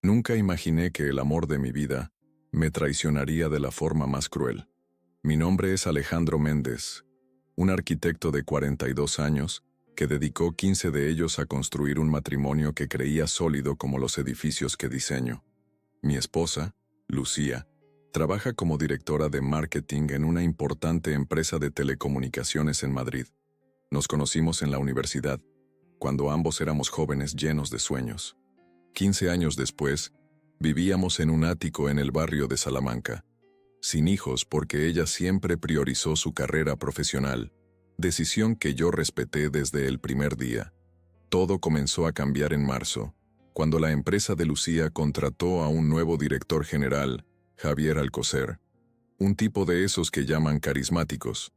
Nunca imaginé que el amor de mi vida me traicionaría de la forma más cruel. Mi nombre es Alejandro Méndez, un arquitecto de 42 años que dedicó 15 de ellos a construir un matrimonio que creía sólido como los edificios que diseño. Mi esposa, Lucía, trabaja como directora de marketing en una importante empresa de telecomunicaciones en Madrid. Nos conocimos en la universidad, cuando ambos éramos jóvenes llenos de sueños. 15 años después, vivíamos en un ático en el barrio de Salamanca, sin hijos porque ella siempre priorizó su carrera profesional, decisión que yo respeté desde el primer día. Todo comenzó a cambiar en marzo, cuando la empresa de Lucía contrató a un nuevo director general, Javier Alcocer, un tipo de esos que llaman carismáticos.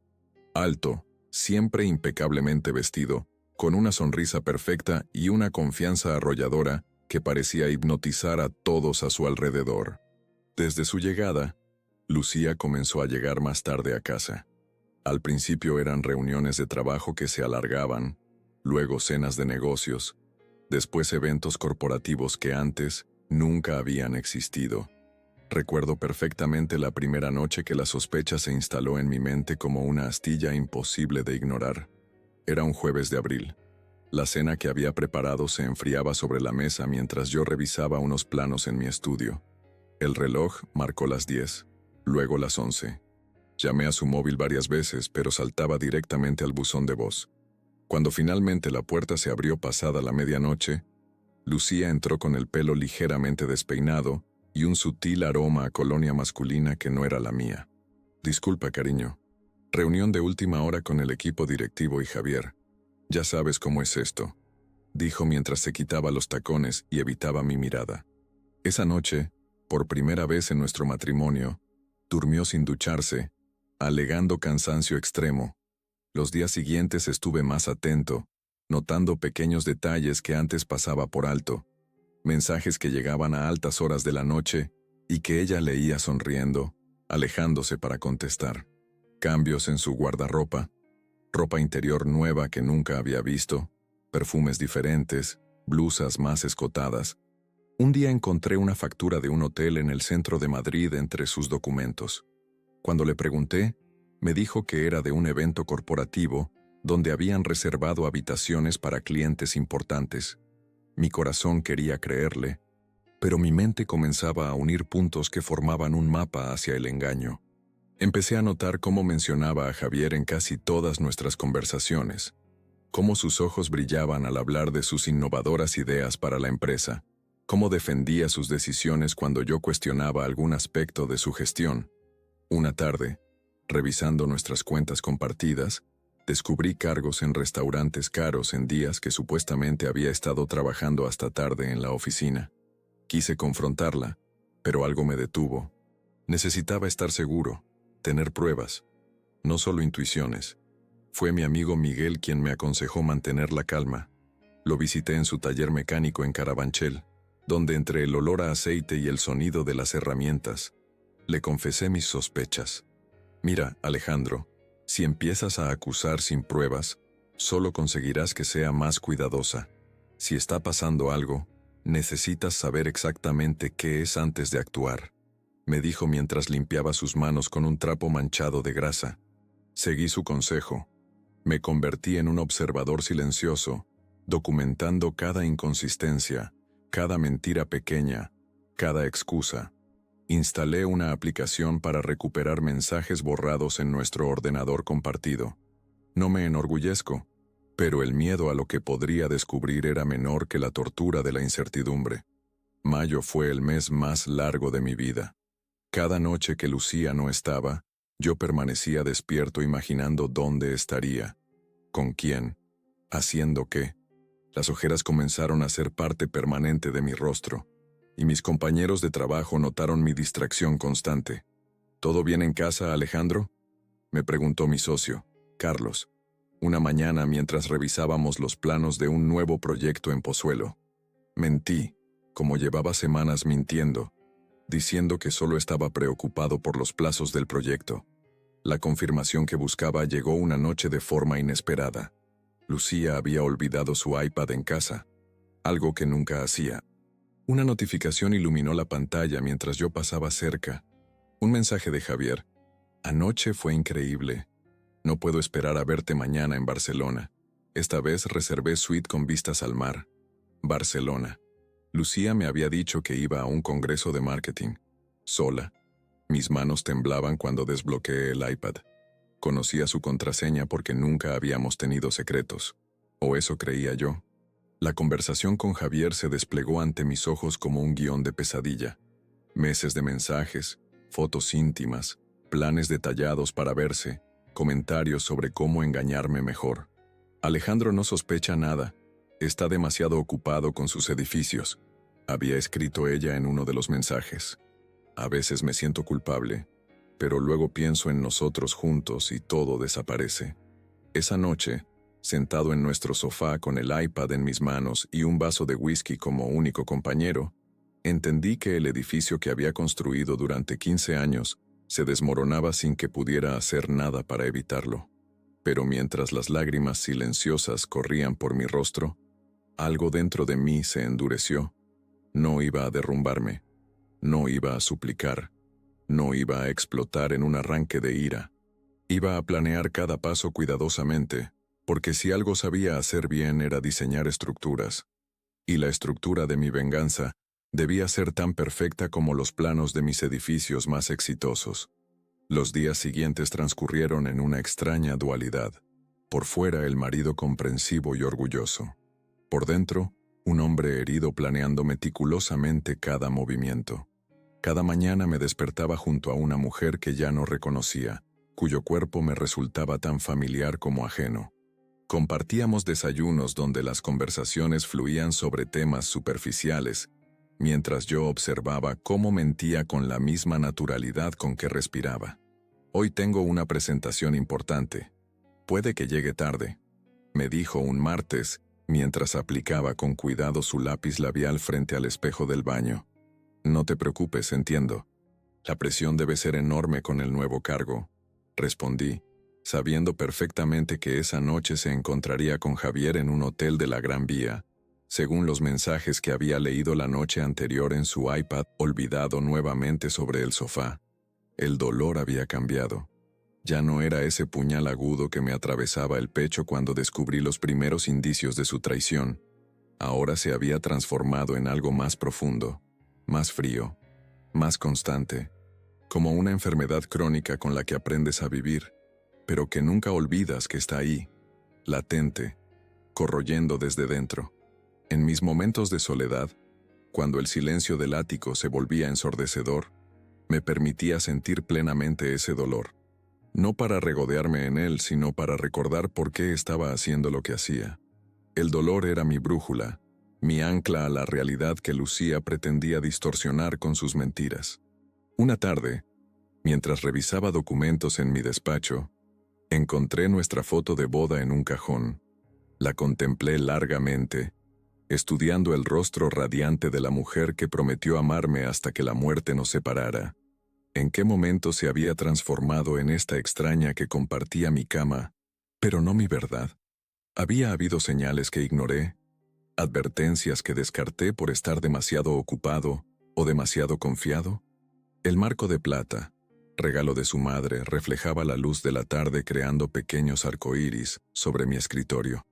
Alto, siempre impecablemente vestido, con una sonrisa perfecta y una confianza arrolladora que parecía hipnotizar a todos a su alrededor. Desde su llegada, Lucía comenzó a llegar más tarde a casa. Al principio eran reuniones de trabajo que se alargaban, luego cenas de negocios, después eventos corporativos que antes nunca habían existido. Recuerdo perfectamente la primera noche que la sospecha se instaló en mi mente como una astilla imposible de ignorar. Era un jueves de abril. La cena que había preparado se enfriaba sobre la mesa mientras yo revisaba unos planos en mi estudio. El reloj marcó las 10, luego las 11. Llamé a su móvil varias veces, pero saltaba directamente al buzón de voz. Cuando finalmente la puerta se abrió pasada la medianoche, Lucía entró con el pelo ligeramente despeinado y un sutil aroma a colonia masculina que no era la mía. Disculpa, cariño. Reunión de última hora con el equipo directivo y Javier. Ya sabes cómo es esto, dijo mientras se quitaba los tacones y evitaba mi mirada. Esa noche, por primera vez en nuestro matrimonio, durmió sin ducharse, alegando cansancio extremo. Los días siguientes estuve más atento, notando pequeños detalles que antes pasaba por alto, mensajes que llegaban a altas horas de la noche y que ella leía sonriendo, alejándose para contestar. Cambios en su guardarropa, ropa interior nueva que nunca había visto, perfumes diferentes, blusas más escotadas. Un día encontré una factura de un hotel en el centro de Madrid entre sus documentos. Cuando le pregunté, me dijo que era de un evento corporativo donde habían reservado habitaciones para clientes importantes. Mi corazón quería creerle, pero mi mente comenzaba a unir puntos que formaban un mapa hacia el engaño. Empecé a notar cómo mencionaba a Javier en casi todas nuestras conversaciones, cómo sus ojos brillaban al hablar de sus innovadoras ideas para la empresa, cómo defendía sus decisiones cuando yo cuestionaba algún aspecto de su gestión. Una tarde, revisando nuestras cuentas compartidas, descubrí cargos en restaurantes caros en días que supuestamente había estado trabajando hasta tarde en la oficina. Quise confrontarla, pero algo me detuvo. Necesitaba estar seguro, tener pruebas, no solo intuiciones. Fue mi amigo Miguel quien me aconsejó mantener la calma. Lo visité en su taller mecánico en Carabanchel, donde entre el olor a aceite y el sonido de las herramientas, le confesé mis sospechas. Mira, Alejandro, si empiezas a acusar sin pruebas, solo conseguirás que sea más cuidadosa. Si está pasando algo, necesitas saber exactamente qué es antes de actuar, me dijo mientras limpiaba sus manos con un trapo manchado de grasa. Seguí su consejo. Me convertí en un observador silencioso, documentando cada inconsistencia, cada mentira pequeña, cada excusa. Instalé una aplicación para recuperar mensajes borrados en nuestro ordenador compartido. No me enorgullezco, pero el miedo a lo que podría descubrir era menor que la tortura de la incertidumbre. Mayo fue el mes más largo de mi vida. Cada noche que Lucía no estaba, yo permanecía despierto imaginando dónde estaría, con quién, haciendo qué. Las ojeras comenzaron a ser parte permanente de mi rostro, y mis compañeros de trabajo notaron mi distracción constante. ¿Todo bien en casa, Alejandro?, me preguntó mi socio, Carlos, una mañana mientras revisábamos los planos de un nuevo proyecto en Pozuelo. Mentí, como llevaba semanas mintiendo, diciendo que solo estaba preocupado por los plazos del proyecto. La confirmación que buscaba llegó una noche de forma inesperada. Lucía había olvidado su iPad en casa, algo que nunca hacía. Una notificación iluminó la pantalla mientras yo pasaba cerca. Un mensaje de Javier. Anoche fue increíble. No puedo esperar a verte mañana en Barcelona. Esta vez reservé suite con vistas al mar. Barcelona. Lucía me había dicho que iba a un congreso de marketing. Sola. Mis manos temblaban cuando desbloqueé el iPad. Conocía su contraseña porque nunca habíamos tenido secretos. O eso creía yo. La conversación con Javier se desplegó ante mis ojos como un guión de pesadilla. Meses de mensajes, fotos íntimas, planes detallados para verse, comentarios sobre cómo engañarme mejor. Alejandro no sospecha nada. Está demasiado ocupado con sus edificios, había escrito ella en uno de los mensajes. A veces me siento culpable, pero luego pienso en nosotros juntos y todo desaparece. Esa noche, sentado en nuestro sofá con el iPad en mis manos y un vaso de whisky como único compañero, entendí que el edificio que había construido durante 15 años se desmoronaba sin que pudiera hacer nada para evitarlo. Pero mientras las lágrimas silenciosas corrían por mi rostro, algo dentro de mí se endureció. No iba a derrumbarme, no iba a suplicar, no iba a explotar en un arranque de ira. Iba a planear cada paso cuidadosamente, porque si algo sabía hacer bien era diseñar estructuras. Y la estructura de mi venganza debía ser tan perfecta como los planos de mis edificios más exitosos. Los días siguientes transcurrieron en una extraña dualidad. Por fuera el marido comprensivo y orgulloso. Por dentro, un hombre herido planeando meticulosamente cada movimiento. Cada mañana me despertaba junto a una mujer que ya no reconocía, cuyo cuerpo me resultaba tan familiar como ajeno. Compartíamos desayunos donde las conversaciones fluían sobre temas superficiales, mientras yo observaba cómo mentía con la misma naturalidad con que respiraba. Hoy tengo una presentación importante. Puede que llegue tarde, me dijo un martes, mientras aplicaba con cuidado su lápiz labial frente al espejo del baño. No te preocupes, entiendo. La presión debe ser enorme con el nuevo cargo, respondí, sabiendo perfectamente que esa noche se encontraría con Javier en un hotel de la Gran Vía, según los mensajes que había leído la noche anterior en su iPad olvidado nuevamente sobre el sofá. El dolor había cambiado. Ya no era ese puñal agudo que me atravesaba el pecho cuando descubrí los primeros indicios de su traición. Ahora se había transformado en algo más profundo, más frío, más constante, como una enfermedad crónica con la que aprendes a vivir, pero que nunca olvidas que está ahí, latente, corroyendo desde dentro. En mis momentos de soledad, cuando el silencio del ático se volvía ensordecedor, me permitía sentir plenamente ese dolor. No para regodearme en él, sino para recordar por qué estaba haciendo lo que hacía. El dolor era mi brújula, mi ancla a la realidad que Lucía pretendía distorsionar con sus mentiras. Una tarde, mientras revisaba documentos en mi despacho, encontré nuestra foto de boda en un cajón. La contemplé largamente, estudiando el rostro radiante de la mujer que prometió amarme hasta que la muerte nos separara. ¿En qué momento se había transformado en esta extraña que compartía mi cama, pero no mi verdad? Había habido señales que ignoré, advertencias que descarté por estar demasiado ocupado o demasiado confiado. El marco de plata, regalo de su madre, reflejaba la luz de la tarde creando pequeños arcoíris sobre mi escritorio.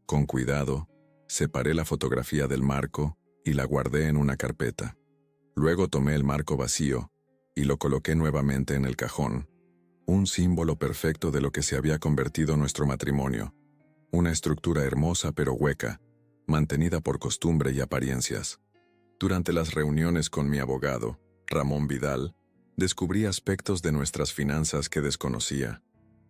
Con cuidado, separé la fotografía del marco y la guardé en una carpeta. Luego tomé el marco vacío y lo coloqué nuevamente en el cajón, un símbolo perfecto de lo que se había convertido nuestro matrimonio, una estructura hermosa pero hueca, mantenida por costumbre y apariencias. Durante las reuniones con mi abogado, Ramón Vidal, descubrí aspectos de nuestras finanzas que desconocía.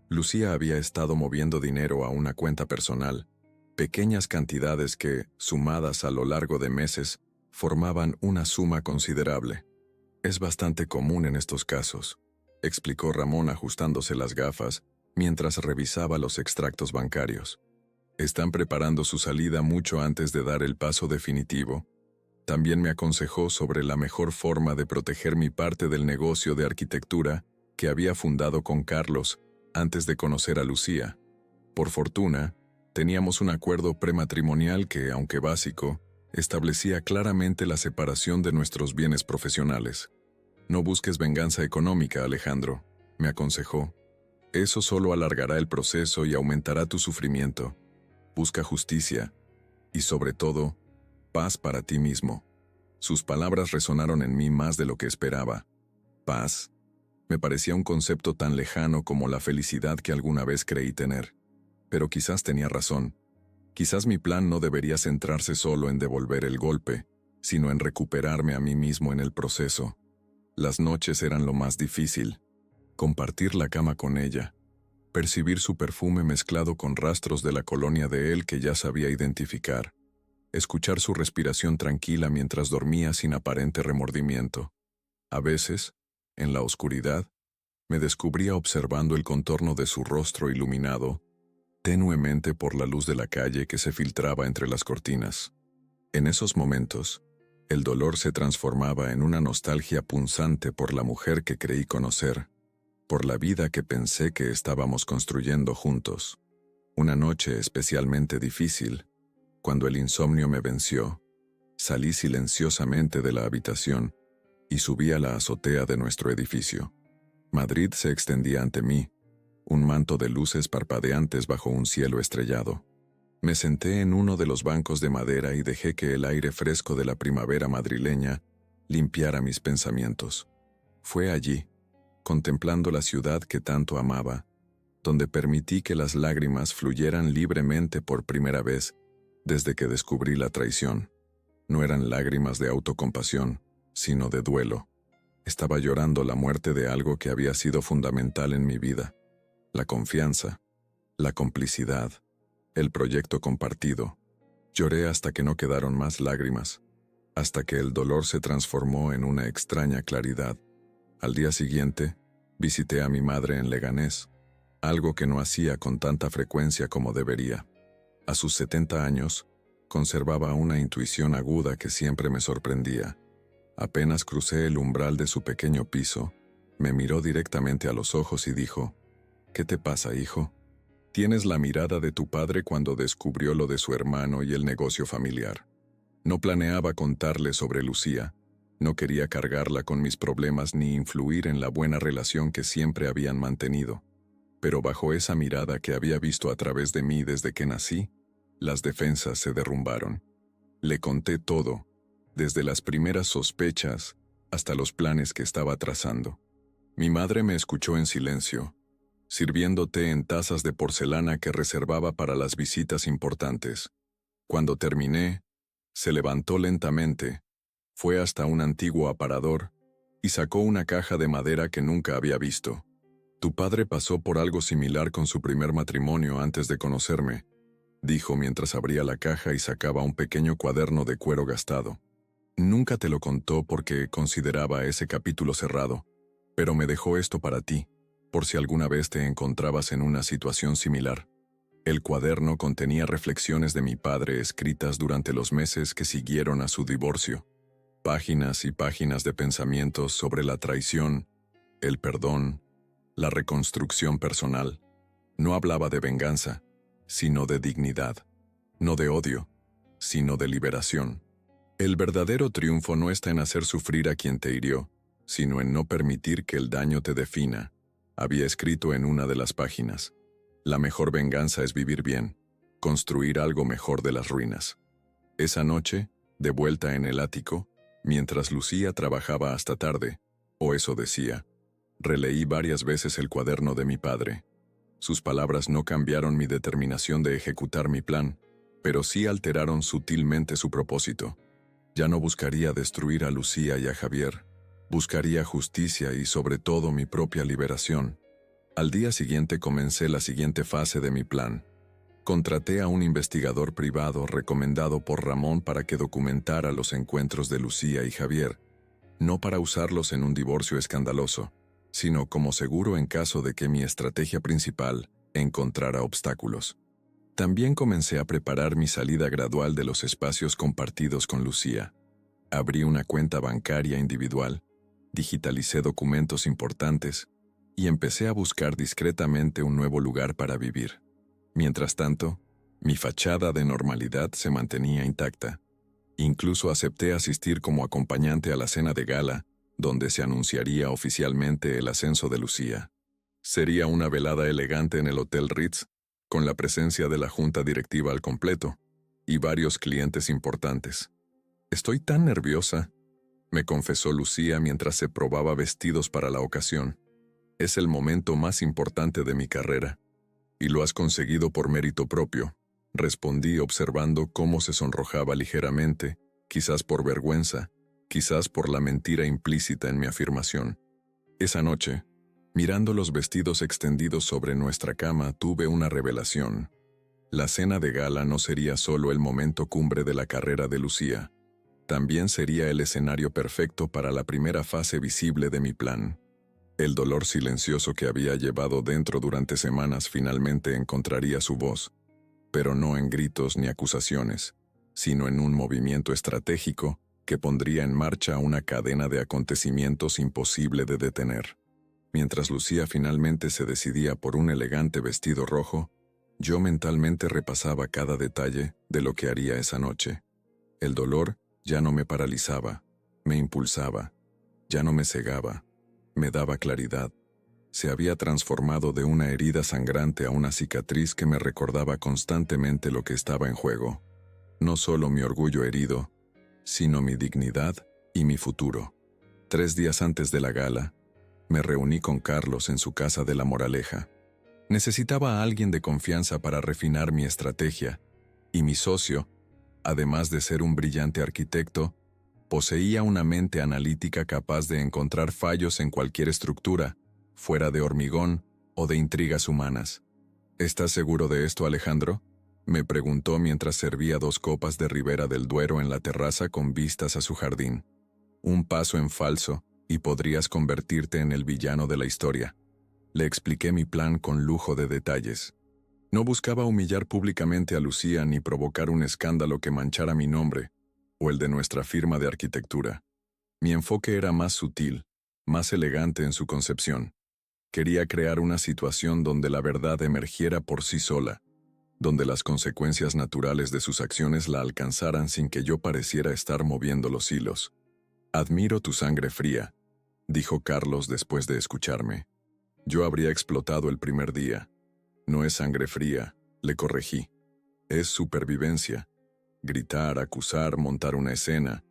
Lucía había estado moviendo dinero a una cuenta personal, pequeñas cantidades que, sumadas a lo largo de meses, formaban una suma considerable. Es bastante común en estos casos, explicó Ramón ajustándose las gafas mientras revisaba los extractos bancarios. Están preparando su salida mucho antes de dar el paso definitivo. También me aconsejó sobre la mejor forma de proteger mi parte del negocio de arquitectura que había fundado con Carlos antes de conocer a Lucía. Por fortuna, teníamos un acuerdo prematrimonial que, aunque básico, Establecía claramente la separación de nuestros bienes profesionales. No busques venganza económica, Alejandro, me aconsejó. Eso solo alargará el proceso y aumentará tu sufrimiento. Busca justicia y, sobre todo, paz para ti mismo. Sus palabras resonaron en mí más de lo que esperaba. Paz me parecía un concepto tan lejano como la felicidad que alguna vez creí tener. Pero quizás tenía razón. Quizás mi plan no debería centrarse solo en devolver el golpe, sino en recuperarme a mí mismo en el proceso. Las noches eran lo más difícil. Compartir la cama con ella. Percibir su perfume mezclado con rastros de la colonia de él que ya sabía identificar. Escuchar su respiración tranquila mientras dormía sin aparente remordimiento. A veces, en la oscuridad, me descubría observando el contorno de su rostro iluminado, tenuemente por la luz de la calle que se filtraba entre las cortinas. En esos momentos, el dolor se transformaba en una nostalgia punzante por la mujer que creí conocer, por la vida que pensé que estábamos construyendo juntos. Una noche especialmente difícil, cuando el insomnio me venció, salí silenciosamente de la habitación y subí a la azotea de nuestro edificio. Madrid se extendía ante mí, un manto de luces parpadeantes bajo un cielo estrellado. Me senté en uno de los bancos de madera y dejé que el aire fresco de la primavera madrileña limpiara mis pensamientos. Fue allí, contemplando la ciudad que tanto amaba, donde permití que las lágrimas fluyeran libremente por primera vez desde que descubrí la traición. No eran lágrimas de autocompasión, sino de duelo. Estaba llorando la muerte de algo que había sido fundamental en mi vida. La confianza, la complicidad, el proyecto compartido. Lloré hasta que no quedaron más lágrimas, hasta que el dolor se transformó en una extraña claridad. Al día siguiente, visité a mi madre en Leganés, algo que no hacía con tanta frecuencia como debería. A sus 70 años, conservaba una intuición aguda que siempre me sorprendía. Apenas crucé el umbral de su pequeño piso, me miró directamente a los ojos y dijo: «¿Qué te pasa, hijo? Tienes la mirada de tu padre cuando descubrió lo de su hermano y el negocio familiar». No planeaba contarle sobre Lucía, no quería cargarla con mis problemas ni influir en la buena relación que siempre habían mantenido. Pero bajo esa mirada que había visto a través de mí desde que nací, las defensas se derrumbaron. Le conté todo, desde las primeras sospechas hasta los planes que estaba trazando. Mi madre me escuchó en silencio, sirviendo té en tazas de porcelana que reservaba para las visitas importantes. Cuando terminé, se levantó lentamente, fue hasta un antiguo aparador y sacó una caja de madera que nunca había visto. «Tu padre pasó por algo similar con su primer matrimonio antes de conocerme», dijo mientras abría la caja y sacaba un pequeño cuaderno de cuero gastado. «Nunca te lo contó porque consideraba ese capítulo cerrado, pero me dejó esto para ti, por si alguna vez te encontrabas en una situación similar». El cuaderno contenía reflexiones de mi padre escritas durante los meses que siguieron a su divorcio. Páginas y páginas de pensamientos sobre la traición, el perdón, la reconstrucción personal. No hablaba de venganza, sino de dignidad. No de odio, sino de liberación. El verdadero triunfo no está en hacer sufrir a quien te hirió, sino en no permitir que el daño te defina, había escrito en una de las páginas. La mejor venganza es vivir bien, construir algo mejor de las ruinas. Esa noche, de vuelta en el ático, mientras Lucía trabajaba hasta tarde, o eso decía, releí varias veces el cuaderno de mi padre. Sus palabras no cambiaron mi determinación de ejecutar mi plan, pero sí alteraron sutilmente su propósito. Ya no buscaría destruir a Lucía y a Javier, buscaría justicia y sobre todo mi propia liberación. Al día siguiente comencé la siguiente fase de mi plan. Contraté a un investigador privado recomendado por Ramón para que documentara los encuentros de Lucía y Javier, no para usarlos en un divorcio escandaloso, sino como seguro en caso de que mi estrategia principal encontrara obstáculos. También comencé a preparar mi salida gradual de los espacios compartidos con Lucía. Abrí una cuenta bancaria individual, digitalicé documentos importantes y empecé a buscar discretamente un nuevo lugar para vivir. Mientras tanto, mi fachada de normalidad se mantenía intacta. Incluso acepté asistir como acompañante a la cena de gala, donde se anunciaría oficialmente el ascenso de Lucía. Sería una velada elegante en el Hotel Ritz, con la presencia de la junta directiva al completo, y varios clientes importantes. «Estoy tan nerviosa», me confesó Lucía mientras se probaba vestidos para la ocasión. «Es el momento más importante de mi carrera. Y lo has conseguido por mérito propio», respondí observando cómo se sonrojaba ligeramente, quizás por vergüenza, quizás por la mentira implícita en mi afirmación. Esa noche, mirando los vestidos extendidos sobre nuestra cama, tuve una revelación. La cena de gala no sería solo el momento cumbre de la carrera de Lucía. También sería el escenario perfecto para la primera fase visible de mi plan. El dolor silencioso que había llevado dentro durante semanas finalmente encontraría su voz, pero no en gritos ni acusaciones, sino en un movimiento estratégico que pondría en marcha una cadena de acontecimientos imposible de detener. Mientras Lucía finalmente se decidía por un elegante vestido rojo, yo mentalmente repasaba cada detalle de lo que haría esa noche. El dolor ya no me paralizaba, me impulsaba, ya no me cegaba, me daba claridad. Se había transformado de una herida sangrante a una cicatriz que me recordaba constantemente lo que estaba en juego. No solo mi orgullo herido, sino mi dignidad y mi futuro. 3 días antes de la gala, me reuní con Carlos en su casa de La Moraleja. Necesitaba a alguien de confianza para refinar mi estrategia, y mi socio, además de ser un brillante arquitecto, poseía una mente analítica capaz de encontrar fallos en cualquier estructura, fuera de hormigón o de intrigas humanas. «¿Estás seguro de esto, Alejandro?», me preguntó mientras servía 2 copas de Ribera del Duero en la terraza con vistas a su jardín. «Un paso en falso y podrías convertirte en el villano de la historia». Le expliqué mi plan con lujo de detalles. No buscaba humillar públicamente a Lucía ni provocar un escándalo que manchara mi nombre o el de nuestra firma de arquitectura. Mi enfoque era más sutil, más elegante en su concepción. Quería crear una situación donde la verdad emergiera por sí sola, donde las consecuencias naturales de sus acciones la alcanzaran sin que yo pareciera estar moviendo los hilos. «Admiro tu sangre fría», dijo Carlos después de escucharme. Yo habría explotado el primer día. «No es sangre fría», le corregí. «Es supervivencia. Gritar, acusar, montar una escena.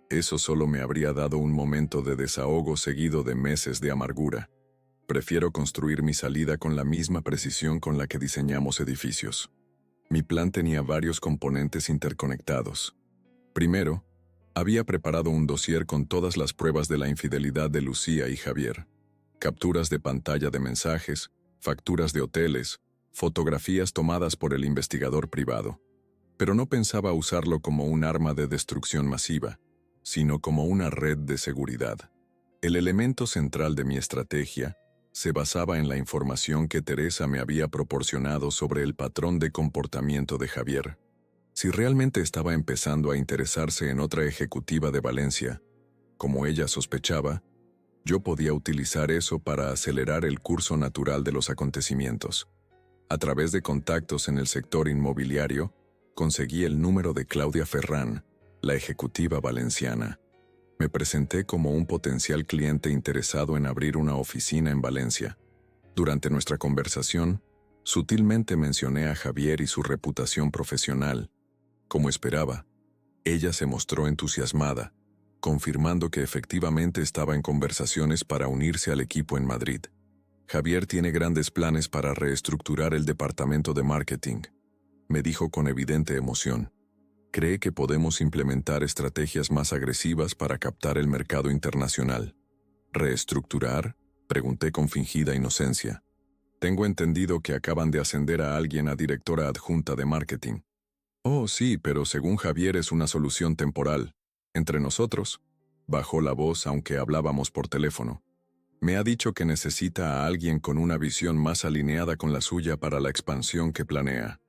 Eso solo me habría dado un momento de desahogo seguido de meses de amargura. Prefiero construir mi salida con la misma precisión con la que diseñamos edificios». Mi plan tenía varios componentes interconectados. Primero, había preparado un dossier con todas las pruebas de la infidelidad de Lucía y Javier. Capturas de pantalla de mensajes, facturas de hoteles, fotografías tomadas por el investigador privado. Pero no pensaba usarlo como un arma de destrucción masiva, sino como una red de seguridad. El elemento central de mi estrategia se basaba en la información que Teresa me había proporcionado sobre el patrón de comportamiento de Javier. Si realmente estaba empezando a interesarse en otra ejecutiva de Valencia, como ella sospechaba, yo podía utilizar eso para acelerar el curso natural de los acontecimientos. A través de contactos en el sector inmobiliario, conseguí el número de Claudia Ferrán, la ejecutiva valenciana. Me presenté como un potencial cliente interesado en abrir una oficina en Valencia. Durante nuestra conversación, sutilmente mencioné a Javier y su reputación profesional. Como esperaba, ella se mostró entusiasmada, confirmando que efectivamente estaba en conversaciones para unirse al equipo en Madrid. «Javier tiene grandes planes para reestructurar el departamento de marketing», me dijo con evidente emoción. «Cree que podemos implementar estrategias más agresivas para captar el mercado internacional». «¿Reestructurar?», pregunté con fingida inocencia. «Tengo entendido que acaban de ascender a alguien a directora adjunta de marketing». «Oh, sí, pero según Javier es una solución temporal. Entre nosotros», bajó la voz aunque hablábamos por teléfono. «Me ha dicho que necesita a alguien con una visión más alineada con la suya para la expansión que planea».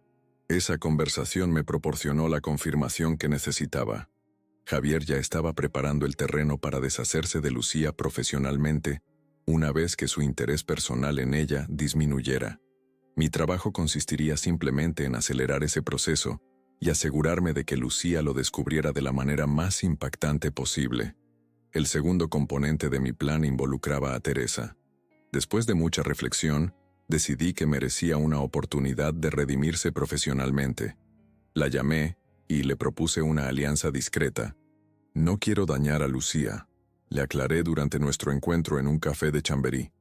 Esa conversación me proporcionó la confirmación que necesitaba. Javier ya estaba preparando el terreno para deshacerse de Lucía profesionalmente, una vez que su interés personal en ella disminuyera. Mi trabajo consistiría simplemente en acelerar ese proceso y asegurarme de que Lucía lo descubriera de la manera más impactante posible. El segundo componente de mi plan involucraba a Teresa. Después de mucha reflexión, decidí que merecía una oportunidad de redimirse profesionalmente. La llamé y le propuse una alianza discreta. No quiero dañar a Lucía, le aclaré durante nuestro encuentro en un café de Chamberí.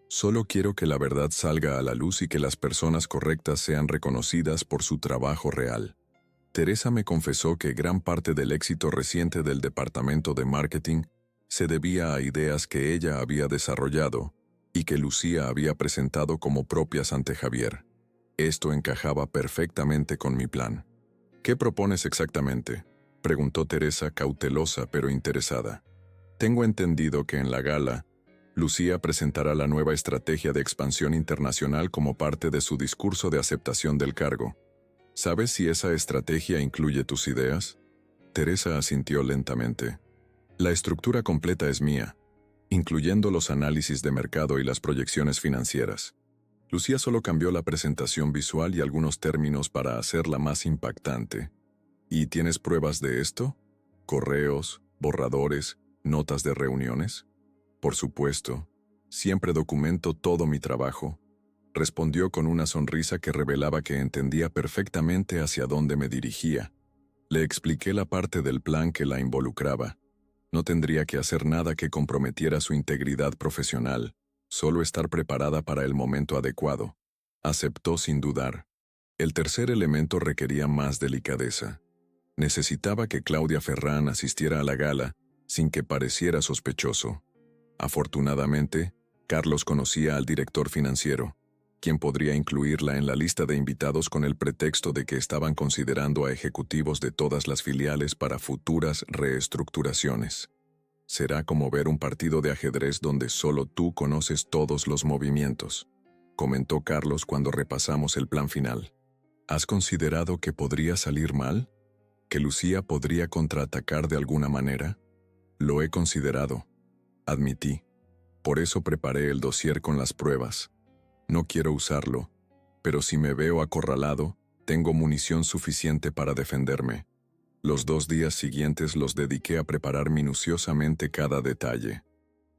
Solo quiero que la verdad salga a la luz y que las personas correctas sean reconocidas por su trabajo real. Teresa me confesó que gran parte del éxito reciente del departamento de marketing se debía a ideas que ella había desarrollado y que Lucía había presentado como propias ante Javier. Esto encajaba perfectamente con mi plan. ¿Qué propones exactamente?, preguntó Teresa, cautelosa pero interesada. Tengo entendido que en la gala, Lucía presentará la nueva estrategia de expansión internacional como parte de su discurso de aceptación del cargo. ¿Sabes si esa estrategia incluye tus ideas? Teresa asintió lentamente. La estructura completa es mía, incluyendo los análisis de mercado y las proyecciones financieras. Lucía solo cambió la presentación visual y algunos términos para hacerla más impactante. ¿Y tienes pruebas de esto? ¿Correos, borradores, notas de reuniones? Por supuesto, siempre documento todo mi trabajo, respondió con una sonrisa que revelaba que entendía perfectamente hacia dónde me dirigía. Le expliqué la parte del plan que la involucraba. No tendría que hacer nada que comprometiera su integridad profesional, solo estar preparada para el momento adecuado. Aceptó sin dudar. El tercer elemento requería más delicadeza. Necesitaba que Claudia Ferrán asistiera a la gala sin que pareciera sospechoso. Afortunadamente, Carlos conocía al director financiero, quien podría incluirla en la lista de invitados con el pretexto de que estaban considerando a ejecutivos de todas las filiales para futuras reestructuraciones. Será como ver un partido de ajedrez donde solo tú conoces todos los movimientos, comentó Carlos cuando repasamos el plan final. ¿Has considerado que podría salir mal? ¿Que Lucía podría contraatacar de alguna manera? Lo he considerado, admití. Por eso preparé el dossier con las pruebas. No quiero usarlo, pero si me veo acorralado, tengo munición suficiente para defenderme. Los 2 días siguientes los dediqué a preparar minuciosamente cada detalle.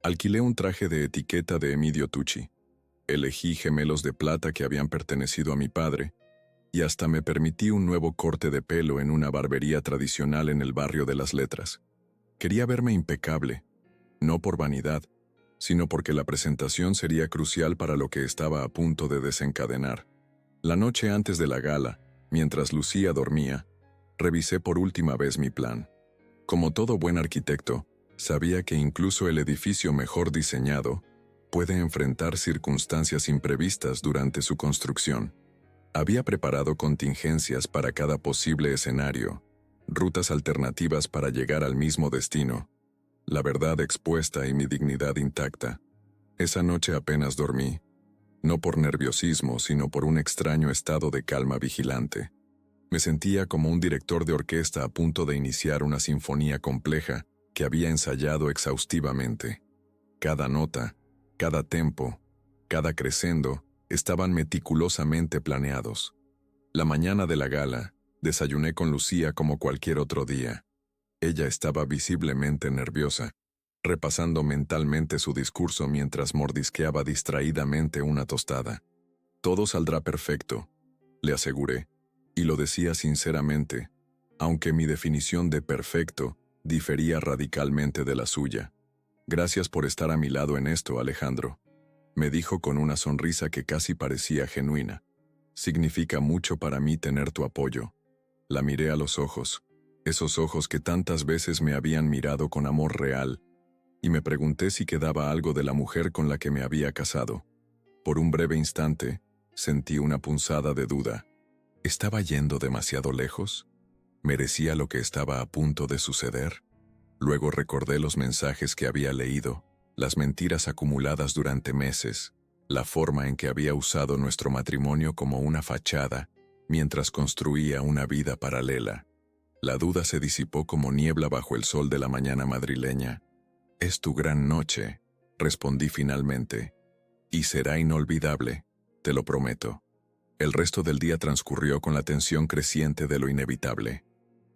Alquilé un traje de etiqueta de Emilio Tucci. Elegí gemelos de plata que habían pertenecido a mi padre, y hasta me permití un nuevo corte de pelo en una barbería tradicional en el barrio de las Letras. Quería verme impecable, no por vanidad, sino porque la presentación sería crucial para lo que estaba a punto de desencadenar. La noche antes de la gala, mientras Lucía dormía, revisé por última vez mi plan. Como todo buen arquitecto, sabía que incluso el edificio mejor diseñado puede enfrentar circunstancias imprevistas durante su construcción. Había preparado contingencias para cada posible escenario, rutas alternativas para llegar al mismo destino, la verdad expuesta y mi dignidad intacta. Esa noche apenas dormí, no por nerviosismo, sino por un extraño estado de calma vigilante. Me sentía como un director de orquesta a punto de iniciar una sinfonía compleja que había ensayado exhaustivamente. Cada nota, cada tempo, cada crescendo estaban meticulosamente planeados. La mañana de la gala, desayuné con Lucía como cualquier otro día. Ella estaba visiblemente nerviosa, repasando mentalmente su discurso mientras mordisqueaba distraídamente una tostada. Todo saldrá perfecto, le aseguré, y lo decía sinceramente, aunque mi definición de perfecto difería radicalmente de la suya. Gracias por estar a mi lado en esto, Alejandro, me dijo con una sonrisa que casi parecía genuina. Significa mucho para mí tener tu apoyo. La miré a los ojos, esos ojos que tantas veces me habían mirado con amor real, y me pregunté si quedaba algo de la mujer con la que me había casado. Por un breve instante, sentí una punzada de duda. ¿Estaba yendo demasiado lejos? ¿Merecía lo que estaba a punto de suceder? Luego recordé los mensajes que había leído, las mentiras acumuladas durante meses, la forma en que había usado nuestro matrimonio como una fachada, mientras construía una vida paralela. La duda se disipó como niebla bajo el sol de la mañana madrileña. «Es tu gran noche», respondí finalmente. «Y será inolvidable, te lo prometo». El resto del día transcurrió con la tensión creciente de lo inevitable.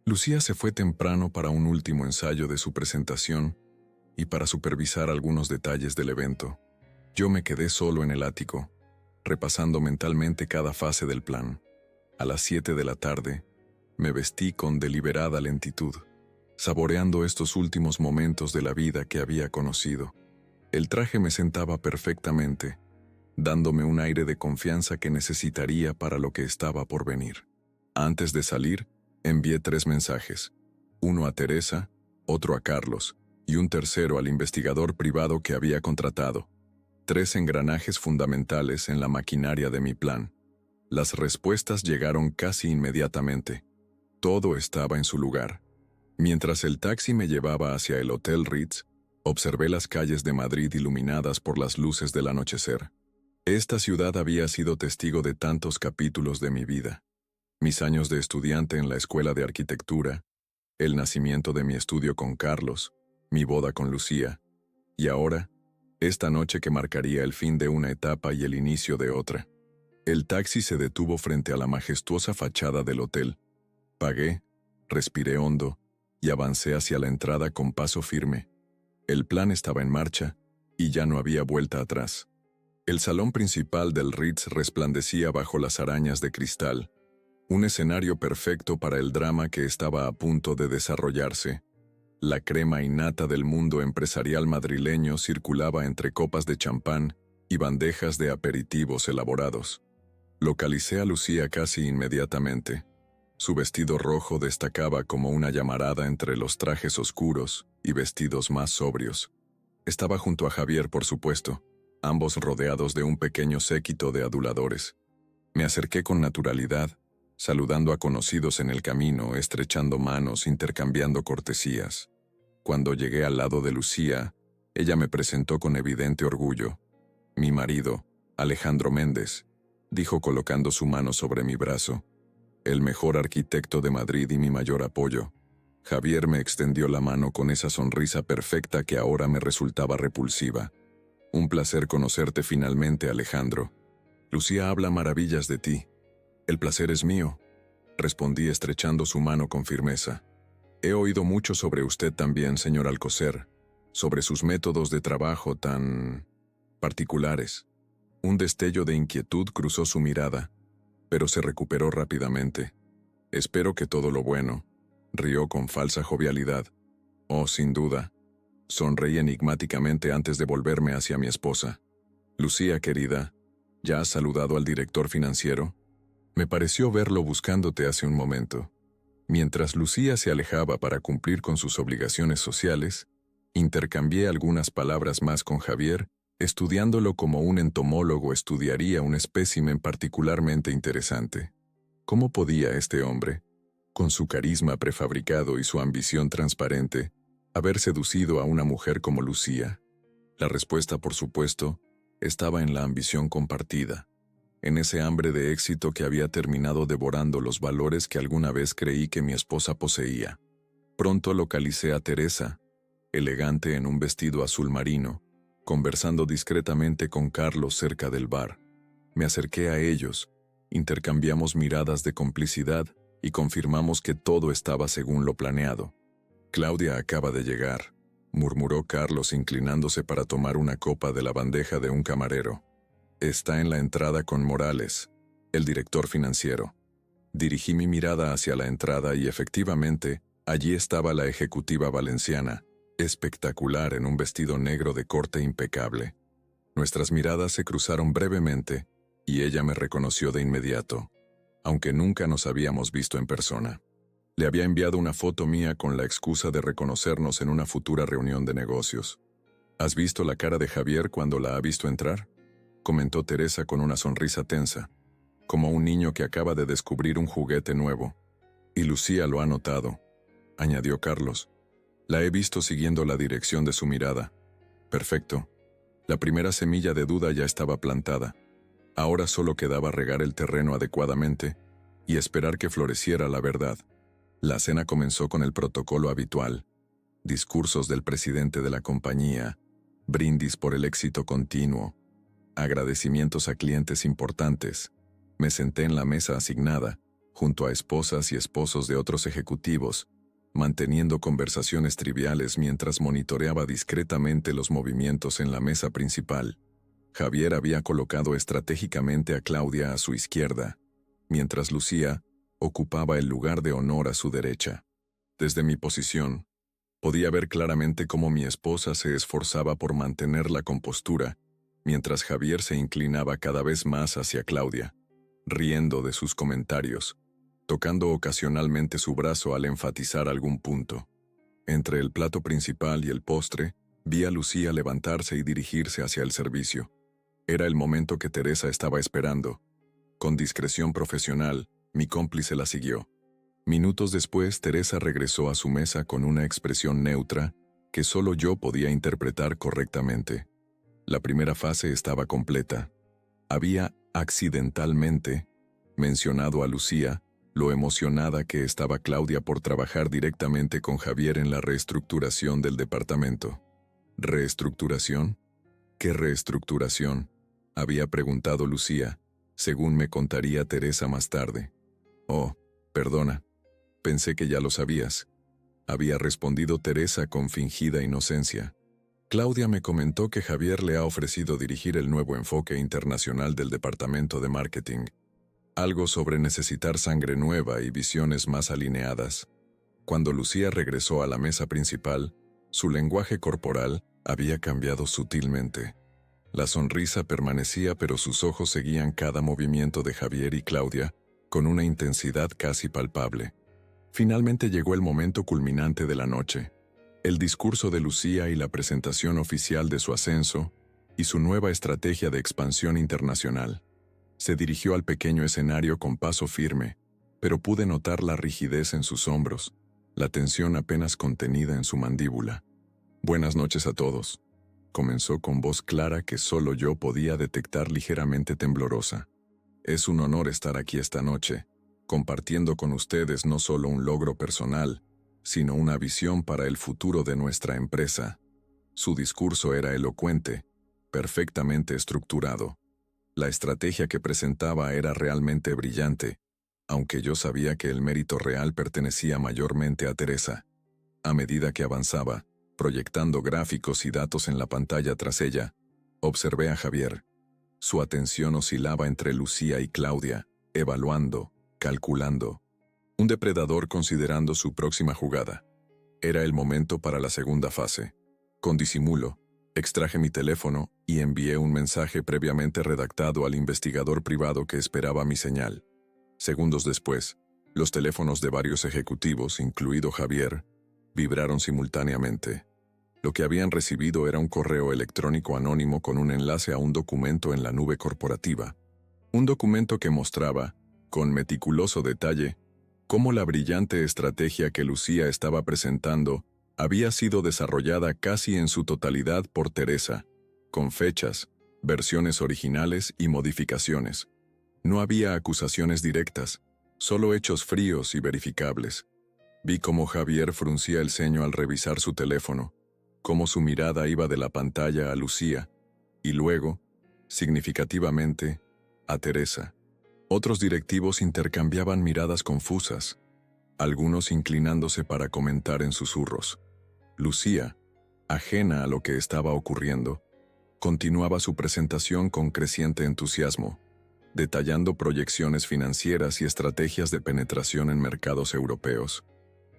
Lucía se fue temprano para un último ensayo de su presentación y para supervisar algunos detalles del evento. Yo me quedé solo en el ático, repasando mentalmente cada fase del plan. A las 7 de la tarde, me vestí con deliberada lentitud, saboreando estos últimos momentos de la vida que había conocido. El traje me sentaba perfectamente, dándome un aire de confianza que necesitaría para lo que estaba por venir. Antes de salir, envié 3 mensajes, uno a Teresa, otro a Carlos y un tercero al investigador privado que había contratado. 3 engranajes fundamentales en la maquinaria de mi plan. Las respuestas llegaron casi inmediatamente. Todo estaba en su lugar. Mientras el taxi me llevaba hacia el Hotel Ritz, observé las calles de Madrid iluminadas por las luces del anochecer. Esta ciudad había sido testigo de tantos capítulos de mi vida. Mis años de estudiante en la escuela de arquitectura, el nacimiento de mi estudio con Carlos, mi boda con Lucía, y ahora, esta noche que marcaría el fin de una etapa y el inicio de otra. El taxi se detuvo frente a la majestuosa fachada del hotel. Pagué, respiré hondo y avancé hacia la entrada con paso firme. El plan estaba en marcha y ya no había vuelta atrás. El salón principal del Ritz resplandecía bajo las arañas de cristal, un escenario perfecto para el drama que estaba a punto de desarrollarse. La crema innata del mundo empresarial madrileño circulaba entre copas de champán y bandejas de aperitivos elaborados. Localicé a Lucía casi inmediatamente. Su vestido rojo destacaba como una llamarada entre los trajes oscuros y vestidos más sobrios. Estaba junto a Javier, por supuesto, ambos rodeados de un pequeño séquito de aduladores. Me acerqué con naturalidad, saludando a conocidos en el camino, estrechando manos, intercambiando cortesías. Cuando llegué al lado de Lucía, ella me presentó con evidente orgullo. Mi marido, Alejandro Méndez, dijo colocando su mano sobre mi brazo. El mejor arquitecto de Madrid y mi mayor apoyo. Javier me extendió la mano con esa sonrisa perfecta que ahora me resultaba repulsiva. Un placer conocerte finalmente, Alejandro. Lucía habla maravillas de ti. El placer es mío, respondí estrechando su mano con firmeza. He oído mucho sobre usted también, señor Alcocer, sobre sus métodos de trabajo tan particulares. Un destello de inquietud cruzó su mirada, pero se recuperó rápidamente. Espero que todo lo bueno. Rió con falsa jovialidad. Oh, sin duda. Sonreí enigmáticamente antes de volverme hacia mi esposa. Lucía, querida, ¿ya has saludado al director financiero? Me pareció verlo buscándote hace un momento. Mientras Lucía se alejaba para cumplir con sus obligaciones sociales, intercambié algunas palabras más con Javier, estudiándolo como un entomólogo estudiaría un espécimen particularmente interesante. ¿Cómo podía este hombre, con su carisma prefabricado y su ambición transparente, haber seducido a una mujer como Lucía? La respuesta, por supuesto, estaba en la ambición compartida, en ese hambre de éxito que había terminado devorando los valores que alguna vez creí que mi esposa poseía. Pronto localicé a Teresa, elegante en un vestido azul marino, conversando discretamente con Carlos cerca del bar. Me acerqué a ellos, intercambiamos miradas de complicidad y confirmamos que todo estaba según lo planeado. Claudia acaba de llegar, murmuró Carlos inclinándose para tomar una copa de la bandeja de un camarero. Está en la entrada con Morales, el director financiero. Dirigí mi mirada hacia la entrada y efectivamente, allí estaba la ejecutiva valenciana, espectacular en un vestido negro de corte impecable. Nuestras miradas se cruzaron brevemente y ella me reconoció de inmediato, aunque nunca nos habíamos visto en persona. Le había enviado una foto mía con la excusa de reconocernos en una futura reunión de negocios. ¿Has visto la cara de Javier cuando la ha visto entrar?, comentó Teresa con una sonrisa tensa, como un niño que acaba de descubrir un juguete nuevo. Y Lucía lo ha notado, añadió Carlos. La he visto siguiendo la dirección de su mirada. Perfecto. La primera semilla de duda ya estaba plantada. Ahora solo quedaba regar el terreno adecuadamente y esperar que floreciera la verdad. La cena comenzó con el protocolo habitual: discursos del presidente de la compañía, brindis por el éxito continuo, agradecimientos a clientes importantes, Me senté en la mesa asignada, junto a esposas y esposos de otros ejecutivos, manteniendo conversaciones triviales mientras monitoreaba discretamente los movimientos en la mesa principal. Javier había colocado estratégicamente a Claudia a su izquierda, mientras Lucía ocupaba el lugar de honor a su derecha. Desde mi posición, podía ver claramente cómo mi esposa se esforzaba por mantener la compostura, mientras Javier se inclinaba cada vez más hacia Claudia, riendo de sus comentarios, tocando ocasionalmente su brazo al enfatizar algún punto. Entre el plato principal y el postre, vi a Lucía levantarse y dirigirse hacia el servicio. Era el momento que Teresa estaba esperando. Con discreción profesional, mi cómplice la siguió. Minutos después, Teresa regresó a su mesa con una expresión neutra que solo yo podía interpretar correctamente. La primera fase estaba completa. Había, accidentalmente, mencionado a Lucía, lo emocionada que estaba Claudia por trabajar directamente con Javier en la reestructuración del departamento. ¿Reestructuración? ¿Qué reestructuración?, había preguntado Lucía, según me contaría Teresa más tarde. Oh, perdona. Pensé que ya lo sabías, había respondido Teresa con fingida inocencia. Claudia me comentó que Javier le ha ofrecido dirigir el nuevo enfoque internacional del departamento de marketing. Algo sobre necesitar sangre nueva y visiones más alineadas. Cuando Lucía regresó a la mesa principal, su lenguaje corporal había cambiado sutilmente. La sonrisa permanecía, pero sus ojos seguían cada movimiento de Javier y Claudia con una intensidad casi palpable. Finalmente llegó el momento culminante de la noche. El discurso de Lucía y la presentación oficial de su ascenso y su nueva estrategia de expansión internacional. Se dirigió al pequeño escenario con paso firme, pero pude notar la rigidez en sus hombros, la tensión apenas contenida en su mandíbula. «Buenas noches a todos», comenzó con voz clara que solo yo podía detectar ligeramente temblorosa. «Es un honor estar aquí esta noche, compartiendo con ustedes no solo un logro personal, sino una visión para el futuro de nuestra empresa». Su discurso era elocuente, perfectamente estructurado. La estrategia que presentaba era realmente brillante, aunque yo sabía que el mérito real pertenecía mayormente a Teresa. A medida que avanzaba, proyectando gráficos y datos en la pantalla tras ella, observé a Javier. Su atención oscilaba entre Lucía y Claudia, evaluando, calculando. Un depredador considerando su próxima jugada. Era el momento para la segunda fase. Con disimulo, extraje mi teléfono y envié un mensaje previamente redactado al investigador privado que esperaba mi señal. Segundos después, los teléfonos de varios ejecutivos, incluido Javier, vibraron simultáneamente. Lo que habían recibido era un correo electrónico anónimo con un enlace a un documento en la nube corporativa. Un documento que mostraba, con meticuloso detalle, cómo la brillante estrategia que Lucía estaba presentando había sido desarrollada casi en su totalidad por Teresa, con fechas, versiones originales y modificaciones. No había acusaciones directas, solo hechos fríos y verificables. Vi cómo Javier fruncía el ceño al revisar su teléfono, cómo su mirada iba de la pantalla a Lucía, y luego, significativamente, a Teresa. Otros directivos intercambiaban miradas confusas, algunos inclinándose para comentar en susurros. Lucía, ajena a lo que estaba ocurriendo, continuaba su presentación con creciente entusiasmo, detallando proyecciones financieras y estrategias de penetración en mercados europeos.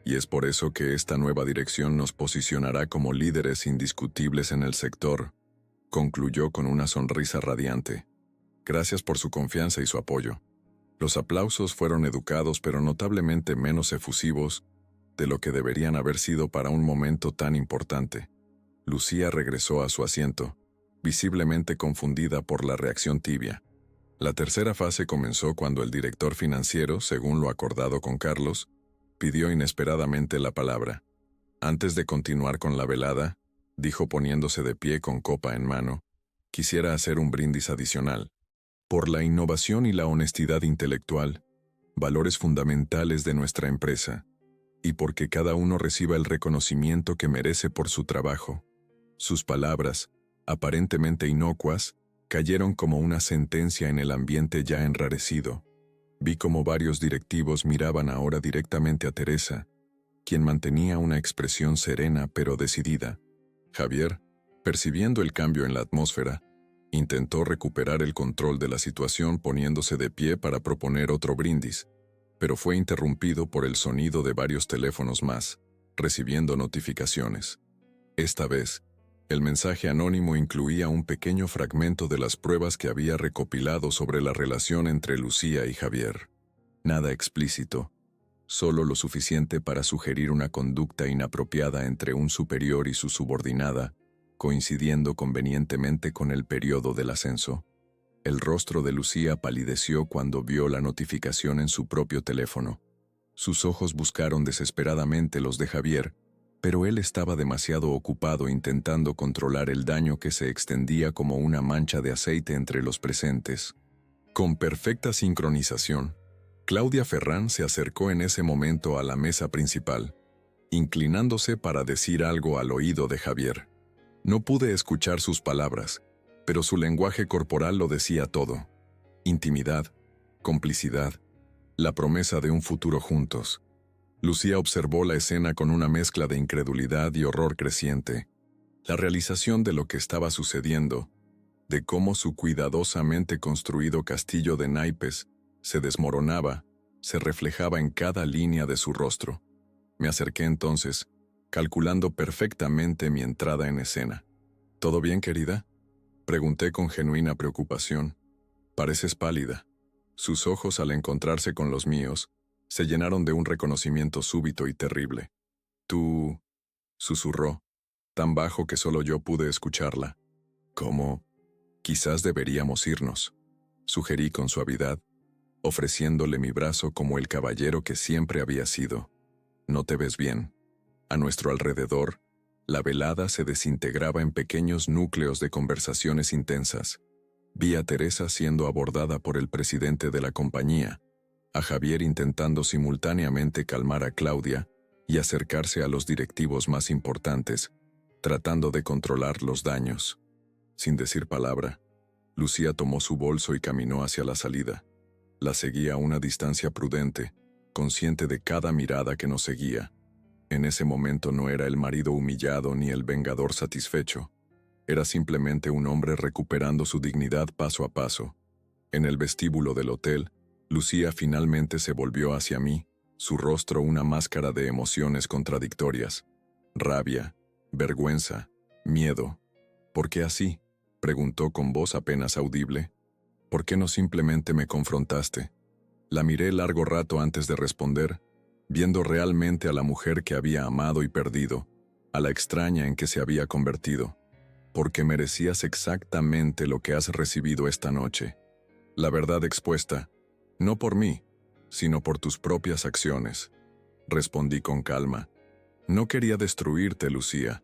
Y es por eso que esta nueva dirección nos posicionará como líderes indiscutibles en el sector, concluyó con una sonrisa radiante. Gracias por su confianza y su apoyo. Los aplausos fueron educados pero notablemente menos efusivos de lo que deberían haber sido para un momento tan importante. Lucía regresó a su asiento, visiblemente confundida por la reacción tibia. La tercera fase comenzó cuando el director financiero, según lo acordado con Carlos, pidió inesperadamente la palabra. Antes de continuar con la velada, dijo poniéndose de pie con copa en mano, quisiera hacer un brindis adicional. Por la innovación y la honestidad intelectual, valores fundamentales de nuestra empresa, y porque cada uno reciba el reconocimiento que merece por su trabajo. Sus palabras, aparentemente inocuas, cayeron como una sentencia en el ambiente ya enrarecido. Vi como varios directivos miraban ahora directamente a Teresa, quien mantenía una expresión serena pero decidida. Javier, percibiendo el cambio en la atmósfera, intentó recuperar el control de la situación poniéndose de pie para proponer otro brindis, pero fue interrumpido por el sonido de varios teléfonos más, recibiendo notificaciones. Esta vez, el mensaje anónimo incluía un pequeño fragmento de las pruebas que había recopilado sobre la relación entre Lucía y Javier. Nada explícito, solo lo suficiente para sugerir una conducta inapropiada entre un superior y su subordinada, coincidiendo convenientemente con el periodo del ascenso. El rostro de Lucía palideció cuando vio la notificación en su propio teléfono. Sus ojos buscaron desesperadamente los de Javier, pero él estaba demasiado ocupado intentando controlar el daño que se extendía como una mancha de aceite entre los presentes. Con perfecta sincronización, Claudia Ferrán se acercó en ese momento a la mesa principal, inclinándose para decir algo al oído de Javier. No pude escuchar sus palabras, pero su lenguaje corporal lo decía todo. Intimidad, complicidad, la promesa de un futuro juntos. Lucía observó la escena con una mezcla de incredulidad y horror creciente. La realización de lo que estaba sucediendo, de cómo su cuidadosamente construido castillo de naipes se desmoronaba, se reflejaba en cada línea de su rostro. Me acerqué entonces, calculando perfectamente mi entrada en escena. ¿Todo bien, querida?, pregunté con genuina preocupación. Pareces pálida. Sus ojos, al encontrarse con los míos, se llenaron de un reconocimiento súbito y terrible. «Tú», susurró, tan bajo que solo yo pude escucharla. «¿Cómo? Quizás deberíamos irnos», sugerí con suavidad, ofreciéndole mi brazo como el caballero que siempre había sido. «No te ves bien». A nuestro alrededor, la velada se desintegraba en pequeños núcleos de conversaciones intensas. Vi a Teresa siendo abordada por el presidente de la compañía, a Javier intentando simultáneamente calmar a Claudia y acercarse a los directivos más importantes, tratando de controlar los daños. Sin decir palabra, Lucía tomó su bolso y caminó hacia la salida. La seguía a una distancia prudente, consciente de cada mirada que nos seguía. En ese momento no era el marido humillado ni el vengador satisfecho. Era simplemente un hombre recuperando su dignidad paso a paso. En el vestíbulo del hotel, Lucía finalmente se volvió hacia mí, su rostro una máscara de emociones contradictorias. Rabia, vergüenza, miedo. «¿Por qué así?», preguntó con voz apenas audible. «¿Por qué no simplemente me confrontaste?». La miré largo rato antes de responder, viendo realmente a la mujer que había amado y perdido, a la extraña en que se había convertido. «Porque merecías exactamente lo que has recibido esta noche. La verdad expuesta, no por mí, sino por tus propias acciones», respondí con calma. «No quería destruirte, Lucía.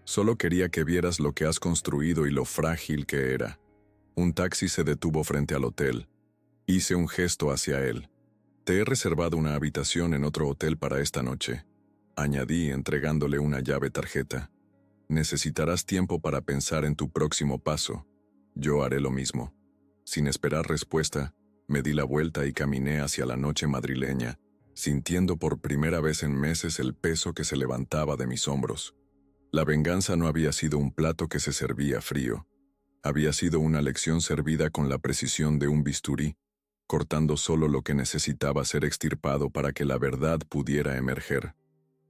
Solo quería que vieras lo que has construido y lo frágil que era». Un taxi se detuvo frente al hotel. Hice un gesto hacia él. «Te he reservado una habitación en otro hotel para esta noche», añadí entregándole una llave tarjeta. «Necesitarás tiempo para pensar en tu próximo paso. Yo haré lo mismo». Sin esperar respuesta, me di la vuelta y caminé hacia la noche madrileña, sintiendo por primera vez en meses el peso que se levantaba de mis hombros. La venganza no había sido un plato que se servía frío. Había sido una lección servida con la precisión de un bisturí, cortando solo lo que necesitaba ser extirpado para que la verdad pudiera emerger.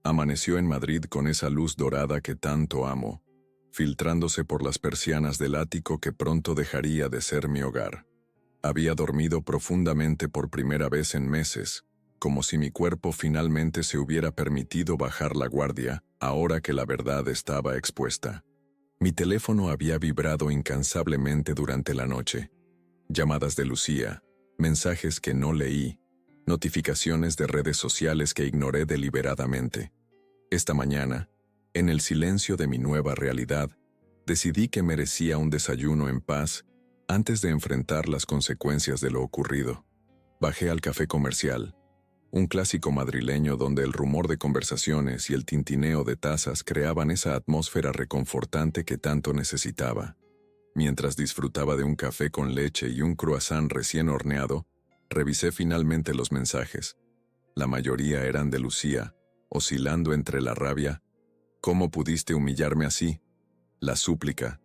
Amaneció en Madrid con esa luz dorada que tanto amo, filtrándose por las persianas del ático que pronto dejaría de ser mi hogar. Había dormido profundamente por primera vez en meses, como si mi cuerpo finalmente se hubiera permitido bajar la guardia, ahora que la verdad estaba expuesta. Mi teléfono había vibrado incansablemente durante la noche. Llamadas de Lucía, mensajes que no leí, notificaciones de redes sociales que ignoré deliberadamente. Esta mañana, en el silencio de mi nueva realidad, decidí que merecía un desayuno en paz antes de enfrentar las consecuencias de lo ocurrido. Bajé al café comercial, un clásico madrileño donde el rumor de conversaciones y el tintineo de tazas creaban esa atmósfera reconfortante que tanto necesitaba. Mientras disfrutaba de un café con leche y un croissant recién horneado, revisé finalmente los mensajes. La mayoría eran de Lucía, oscilando entre la rabia. ¿Cómo pudiste humillarme así? La súplica.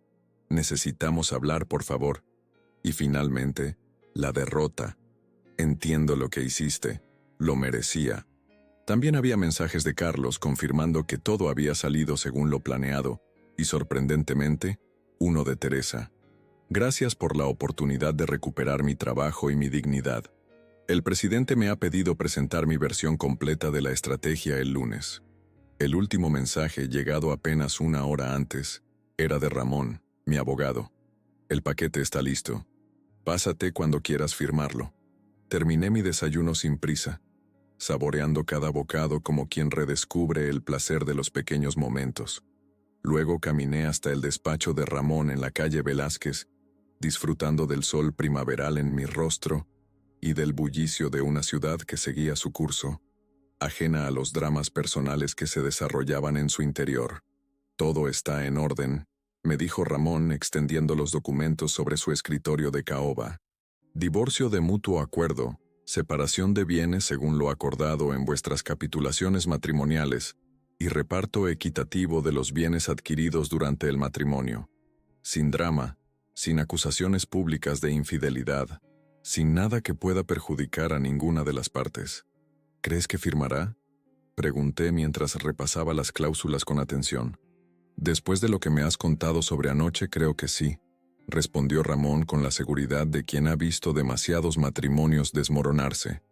Necesitamos hablar, por favor. Y finalmente, la derrota. Entiendo lo que hiciste. Lo merecía. También había mensajes de Carlos confirmando que todo había salido según lo planeado, y sorprendentemente, uno de Teresa. Gracias por la oportunidad de recuperar mi trabajo y mi dignidad. El presidente me ha pedido presentar mi versión completa de la estrategia el lunes. El último mensaje, llegado apenas una hora antes, era de Ramón, mi abogado. El paquete está listo. Pásate cuando quieras firmarlo. Terminé mi desayuno sin prisa, saboreando cada bocado como quien redescubre el placer de los pequeños momentos. Luego caminé hasta el despacho de Ramón en la calle Velázquez, disfrutando del sol primaveral en mi rostro y del bullicio de una ciudad que seguía su curso, ajena a los dramas personales que se desarrollaban en su interior. Todo está en orden, me dijo Ramón extendiendo los documentos sobre su escritorio de caoba. Divorcio de mutuo acuerdo, separación de bienes según lo acordado en vuestras capitulaciones matrimoniales y reparto equitativo de los bienes adquiridos durante el matrimonio. Sin drama, sin acusaciones públicas de infidelidad, sin nada que pueda perjudicar a ninguna de las partes. ¿Crees que firmará? Pregunté mientras repasaba las cláusulas con atención. Después de lo que me has contado sobre anoche, creo que sí, respondió Ramón con la seguridad de quien ha visto demasiados matrimonios desmoronarse.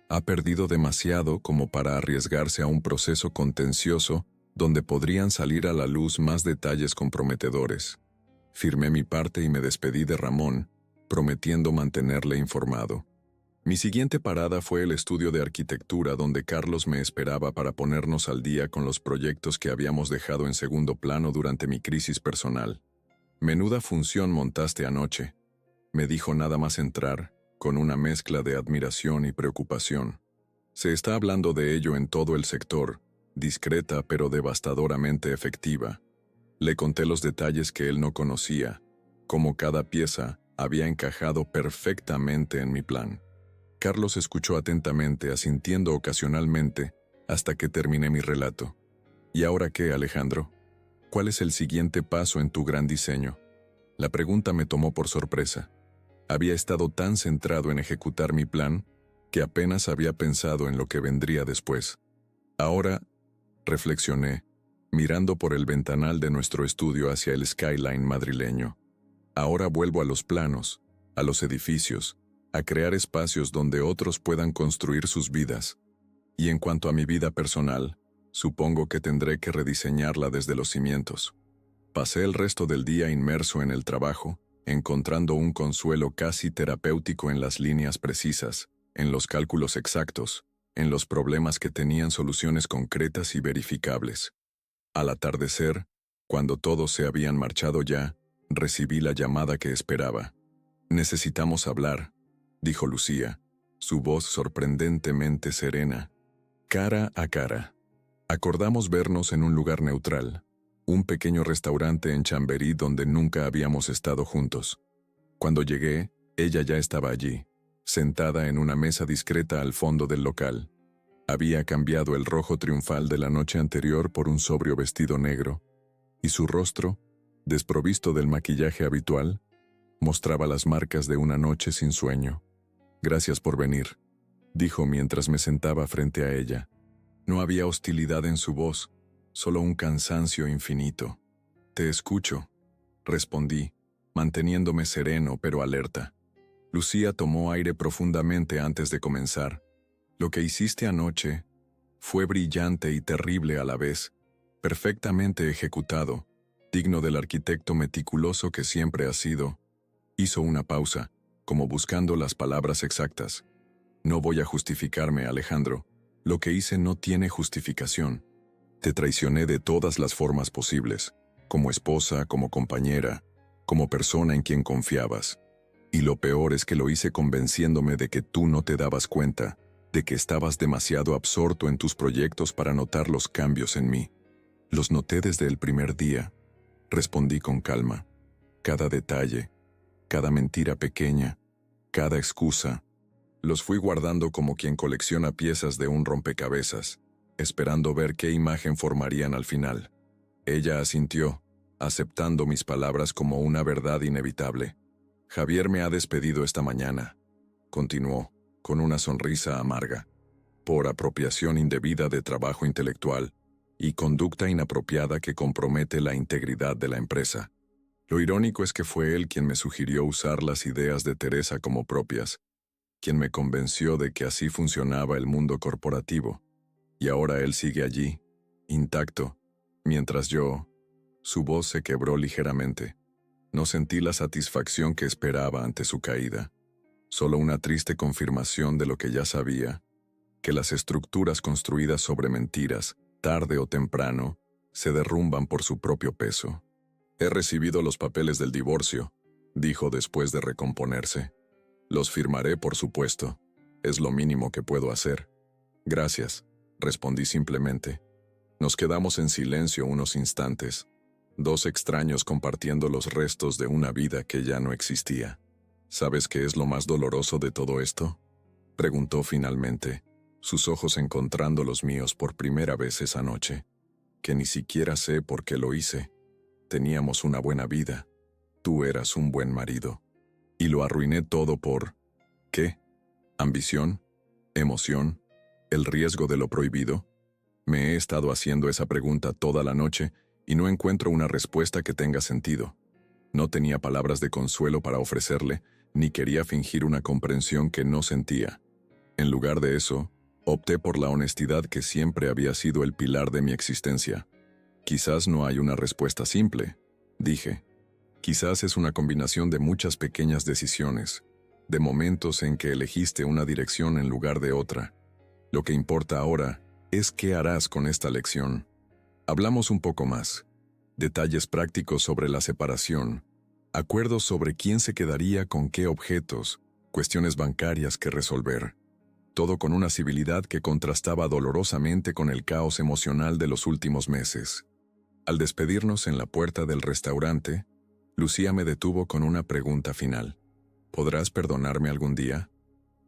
Ha perdido demasiado como para arriesgarse a un proceso contencioso donde podrían salir a la luz más detalles comprometedores. Firmé mi parte y me despedí de Ramón, prometiendo mantenerle informado. Mi siguiente parada fue el estudio de arquitectura donde Carlos me esperaba para ponernos al día con los proyectos que habíamos dejado en segundo plano durante mi crisis personal. Menuda función montaste anoche, me dijo nada más entrar, con una mezcla de admiración y preocupación. Se está hablando de ello en todo el sector, discreta pero devastadoramente efectiva. Le conté los detalles que él no conocía, cómo cada pieza había encajado perfectamente en mi plan. Carlos escuchó atentamente, asintiendo ocasionalmente, hasta que terminé mi relato. ¿Y ahora qué, Alejandro? ¿Cuál es el siguiente paso en tu gran diseño? La pregunta me tomó por sorpresa. Había estado tan centrado en ejecutar mi plan que apenas había pensado en lo que vendría después. Ahora, reflexioné, mirando por el ventanal de nuestro estudio hacia el skyline madrileño. Ahora vuelvo a los planos, a los edificios, a crear espacios donde otros puedan construir sus vidas. Y en cuanto a mi vida personal, supongo que tendré que rediseñarla desde los cimientos. Pasé el resto del día inmerso en el trabajo, encontrando un consuelo casi terapéutico en las líneas precisas, en los cálculos exactos, en los problemas que tenían soluciones concretas y verificables. Al atardecer, cuando todos se habían marchado ya, recibí la llamada que esperaba. «Necesitamos hablar», dijo Lucía, su voz sorprendentemente serena. Cara a cara. Acordamos vernos en un lugar neutral, un pequeño restaurante en Chamberí donde nunca habíamos estado juntos. Cuando llegué, ella ya estaba allí, sentada en una mesa discreta al fondo del local. Había cambiado el rojo triunfal de la noche anterior por un sobrio vestido negro, y su rostro, desprovisto del maquillaje habitual, mostraba las marcas de una noche sin sueño. «Gracias por venir», dijo mientras me sentaba frente a ella. No había hostilidad en su voz, solo un cansancio infinito. «Te escucho», respondí, manteniéndome sereno pero alerta. Lucía tomó aire profundamente antes de comenzar. «Lo que hiciste anoche fue brillante y terrible a la vez, perfectamente ejecutado, digno del arquitecto meticuloso que siempre has sido». Hizo una pausa, como buscando las palabras exactas. «No voy a justificarme, Alejandro. Lo que hice no tiene justificación. Te traicioné de todas las formas posibles, como esposa, como compañera, como persona en quien confiabas. Y lo peor es que lo hice convenciéndome de que tú no te dabas cuenta, de que estabas demasiado absorto en tus proyectos para notar los cambios en mí. Los noté desde el primer día», respondí con calma. Cada detalle, cada mentira pequeña, cada excusa, los fui guardando como quien colecciona piezas de un rompecabezas, esperando ver qué imagen formarían al final. Ella asintió, aceptando mis palabras como una verdad inevitable. Javier me ha despedido esta mañana, continuó, con una sonrisa amarga, por apropiación indebida de trabajo intelectual y conducta inapropiada que compromete la integridad de la empresa. Lo irónico es que fue él quien me sugirió usar las ideas de Teresa como propias, quien me convenció de que así funcionaba el mundo corporativo, y ahora él sigue allí, intacto, mientras yo... Su voz se quebró ligeramente. No sentí la satisfacción que esperaba ante su caída, solo una triste confirmación de lo que ya sabía, que las estructuras construidas sobre mentiras, tarde o temprano, se derrumban por su propio peso. He recibido los papeles del divorcio, dijo después de recomponerse. Los firmaré, por supuesto. Es lo mínimo que puedo hacer. Gracias, respondí simplemente. Nos quedamos en silencio unos instantes, dos extraños compartiendo los restos de una vida que ya no existía. ¿Sabes qué es lo más doloroso de todo esto?, preguntó finalmente, sus ojos encontrando los míos por primera vez esa noche. Que ni siquiera sé por qué lo hice. Teníamos una buena vida. Tú eras un buen marido. Y lo arruiné todo por... ¿qué? ¿Ambición? ¿Emoción? ¿El riesgo de lo prohibido? Me he estado haciendo esa pregunta toda la noche y no encuentro una respuesta que tenga sentido. No tenía palabras de consuelo para ofrecerle, ni quería fingir una comprensión que no sentía. En lugar de eso, opté por la honestidad que siempre había sido el pilar de mi existencia. Quizás no hay una respuesta simple, dije. Quizás es una combinación de muchas pequeñas decisiones, de momentos en que elegiste una dirección en lugar de otra. Lo que importa ahora es qué harás con esta lección. Hablamos un poco más. Detalles prácticos sobre la separación, acuerdos sobre quién se quedaría con qué objetos, cuestiones bancarias que resolver. Todo con una civilidad que contrastaba dolorosamente con el caos emocional de los últimos meses. Al despedirnos en la puerta del restaurante, Lucía me detuvo con una pregunta final. ¿Podrás perdonarme algún día?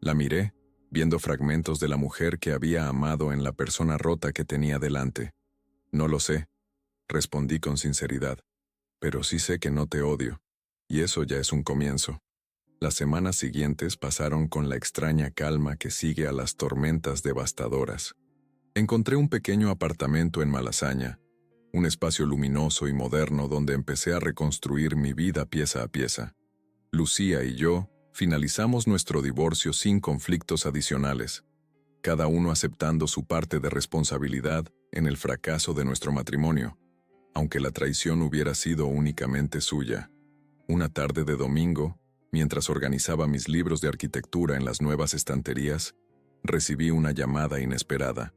La miré, viendo fragmentos de la mujer que había amado en la persona rota que tenía delante. No lo sé, respondí con sinceridad, pero sí sé que no te odio, y eso ya es un comienzo. Las semanas siguientes pasaron con la extraña calma que sigue a las tormentas devastadoras. Encontré un pequeño apartamento en Malasaña, un espacio luminoso y moderno donde empecé a reconstruir mi vida pieza a pieza. Lucía y yo finalizamos nuestro divorcio sin conflictos adicionales, cada uno aceptando su parte de responsabilidad en el fracaso de nuestro matrimonio, aunque la traición hubiera sido únicamente suya. Una tarde de domingo, mientras organizaba mis libros de arquitectura en las nuevas estanterías, recibí una llamada inesperada.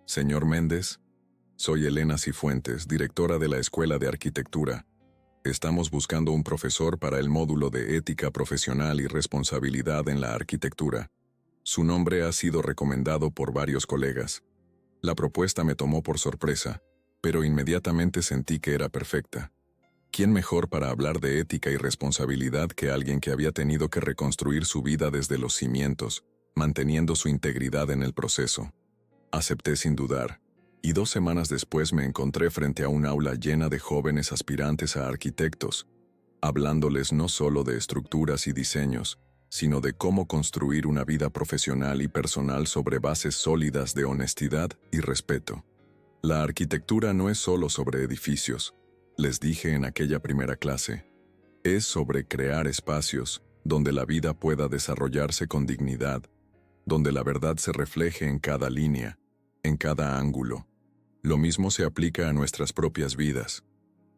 «Señor Méndez, soy Elena Cifuentes, directora de la Escuela de Arquitectura. Estamos buscando un profesor para el módulo de Ética Profesional y Responsabilidad en la Arquitectura. Su nombre ha sido recomendado por varios colegas. La propuesta me tomó por sorpresa, pero inmediatamente sentí que era perfecta. ¿Quién mejor para hablar de ética y responsabilidad que alguien que había tenido que reconstruir su vida desde los cimientos, manteniendo su integridad en el proceso? Acepté sin dudar, y 2 semanas después me encontré frente a un aula llena de jóvenes aspirantes a arquitectos, hablándoles no solo de estructuras y diseños, sino de cómo construir una vida profesional y personal sobre bases sólidas de honestidad y respeto. La arquitectura no es solo sobre edificios, les dije en aquella primera clase. Es sobre crear espacios donde la vida pueda desarrollarse con dignidad, donde la verdad se refleje en cada línea, en cada ángulo. Lo mismo se aplica a nuestras propias vidas.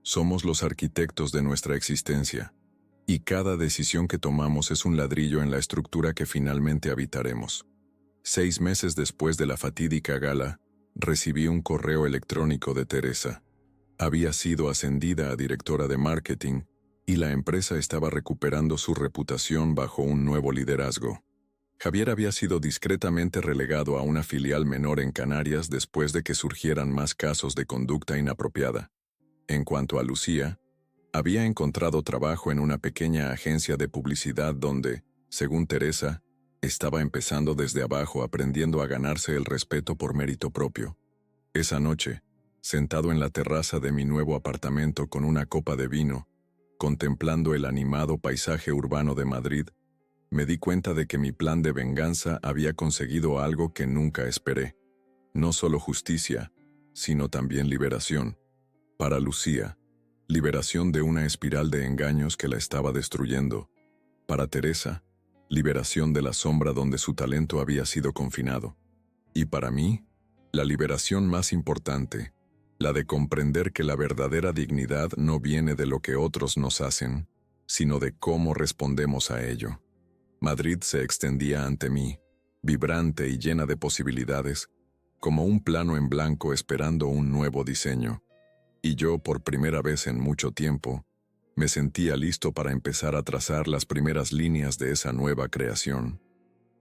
Somos los arquitectos de nuestra existencia, y cada decisión que tomamos es un ladrillo en la estructura que finalmente habitaremos. 6 meses después de la fatídica gala, recibí un correo electrónico de Teresa. Había sido ascendida a directora de marketing y la empresa estaba recuperando su reputación bajo un nuevo liderazgo. Javier había sido discretamente relegado a una filial menor en Canarias después de que surgieran más casos de conducta inapropiada. En cuanto a Lucía, Había encontrado trabajo en una pequeña agencia de publicidad donde, según Teresa, estaba empezando desde abajo aprendiendo a ganarse el respeto por mérito propio. Esa noche, sentado en la terraza de mi nuevo apartamento con una copa de vino, contemplando el animado paisaje urbano de Madrid, me di cuenta de que mi plan de venganza había conseguido algo que nunca esperé. No solo justicia, sino también liberación. Para Lucía, liberación de una espiral de engaños que la estaba destruyendo. Para Teresa, liberación de la sombra donde su talento había sido confinado. Y para mí, la liberación más importante, la de comprender que la verdadera dignidad no viene de lo que otros nos hacen, sino de cómo respondemos a ello. Madrid se extendía ante mí, vibrante y llena de posibilidades, como un plano en blanco esperando un nuevo diseño. Y yo, por primera vez en mucho tiempo, me sentía listo para empezar a trazar las primeras líneas de esa nueva creación.